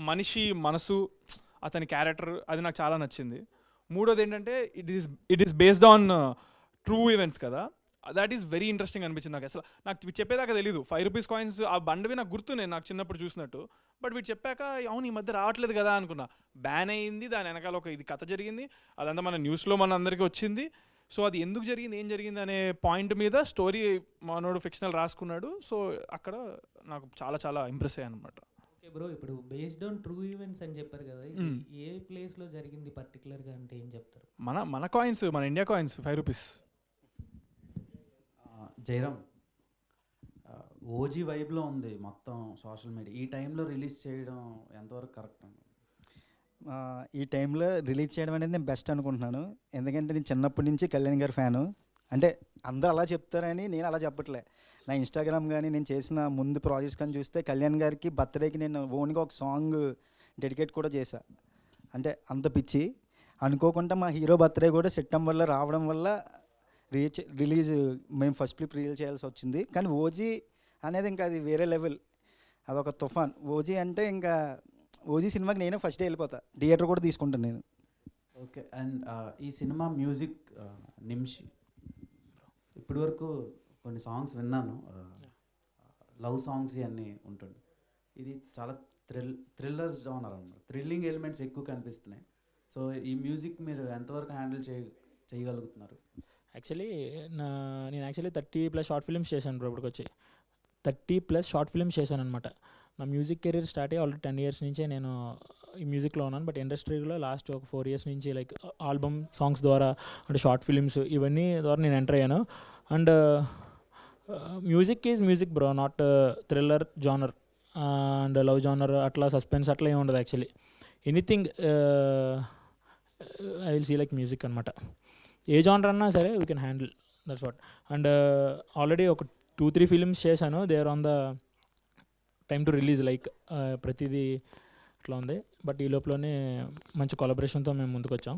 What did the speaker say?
మనిషి మనసు, అతని క్యారెక్టర్ అది నాకు చాలా నచ్చింది. మూడోది ఏంటంటే it is based on true events కదా, దట్ ఈస్ వెరీ ఇంట్రెస్టింగ్ అనిపించింది నాకు. అసలు నాకు చెప్పేదాకా తెలీదు 5 రూపీస్ కాయిన్స్ ఆ బండవి నాకు గుర్తున్నాయి నాకు చిన్నప్పుడు చూసినట్టు. బట్ వీడు చెప్పాక అవును ఈ మధ్య రావట్లేదు కదా అనుకున్నా. బ్యాన్ అయ్యింది, దాని వెనకాల ఒక ఇది కథ జరిగింది, అదంతా మన న్యూస్లో మన అందరికీ వచ్చింది. సో అది ఎందుకు జరిగింది, ఏం జరిగింది అనే పాయింట్ మీద స్టోరీ మనోడు ఫిక్షనల్ రాసుకున్నాడు. సో అక్కడ నాకు చాలా చాలా ఇంప్రెస్ అయ్యాను అనమాట. ఓకే బ్రో, ఇప్పుడు బేస్డ్ ఆన్ ట్రూ ఈవెంట్స్ అని చెప్పారు కదా, ఏ ప్లేస్లో జరిగింది పర్టికులర్గా అంటే ఏం చెప్తారు? మన కాయిన్స్, మన India coins 5 rupees. Jayaram, OG వైబ్లో ఉంది మొత్తం సోషల్ మీడియా. ఈ టైంలో రిలీజ్ చేయడం ఎంతవరకు కరెక్ట్ అండి? ఈ టైంలో రిలీజ్ చేయడం అనేది నేను బెస్ట్ అనుకుంటున్నాను. ఎందుకంటే నేను చిన్నప్పటి నుంచి కళ్యాణ్ గారి ఫ్యాను. అంటే అందరూ అలా చెప్తారని నేను అలా చెప్పట్లే. నా ఇన్స్టాగ్రామ్ కానీ నేను చేసిన ముందు ప్రాజెక్ట్స్ కానీ చూస్తే కళ్యాణ్ గారికి బర్త్డేకి నేను ఓన్గా ఒక సాంగ్ డెడికేట్ కూడా చేశా. అంటే అంత పిచ్చి. అనుకోకుండా మా హీరో బర్త్డే కూడా సెప్టెంబర్లో రావడం వల్ల రిలీజ్ మేము ఫస్ట్ క్లిప్ రిలీజ్ చేయాల్సి వచ్చింది. కానీ ఓజీ అనేది ఇంకా అది వేరే లెవెల్, అదొక తుఫాన్. ఓజీ అంటే ఇంకా ఓజీ సినిమాకి నేనే ఫస్ట్ డే వెళ్ళిపోతా, థియేటర్ కూడా తీసుకుంటాను నేను. ఓకే. అండ్ ఈ సినిమా మ్యూజిక్ నిమిషి ఇప్పటి వరకు కొన్ని సాంగ్స్ విన్నాను, లవ్ సాంగ్స్ ఇవన్నీ ఉంటుంది. ఇది చాలా థ్రిల్లర్ జానర్ అన్నమాట, థ్రిల్లింగ్ ఎలిమెంట్స్ ఎక్కువ కనిపిస్తున్నాయి. సో ఈ మ్యూజిక్ మీరు ఎంతవరకు హ్యాండిల్ చేయగలుగుతున్నారు? యాక్చువల్లీ నేను 30+ షార్ట్ ఫిల్మ్స్ చేశాను బ్రో. ఇప్పటికి వచ్చి 30+ షార్ట్ ఫిల్మ్స్ చేశాను అనమాట. నా మ్యూజిక్ కెరీర్ స్టార్ట్ అయ్యి ఆల్రెడీ 10 years నుంచే నేను ఈ మ్యూజిక్లో ఉన్నాను. బట్ ఇండస్ట్రీలో లాస్ట్ ఒక 4 years నుంచి లైక్ ఆల్బమ్ సాంగ్స్ ద్వారా అంటే షార్ట్ ఫిల్మ్స్ ఇవన్నీ ద్వారా నేను ఎంటర్ అయ్యాను. And music is music bro, not thriller genre and love genre అట్లా సస్పెన్స్ అట్లా ఏమి ఉండదు. Actually anything I will see like music అనమాట. ఏ జానర్ అన్నా సరే we can handle, that's what. And already ఒక 2-3 ఫిలిమ్స్ చేశాను, they are on the time to release. Like ప్రతిదీ ఇట్లా ఉంది. బట్ ఈ లోపలనే మంచి కొలాబరేషన్తో మేము ముందుకు వచ్చాం.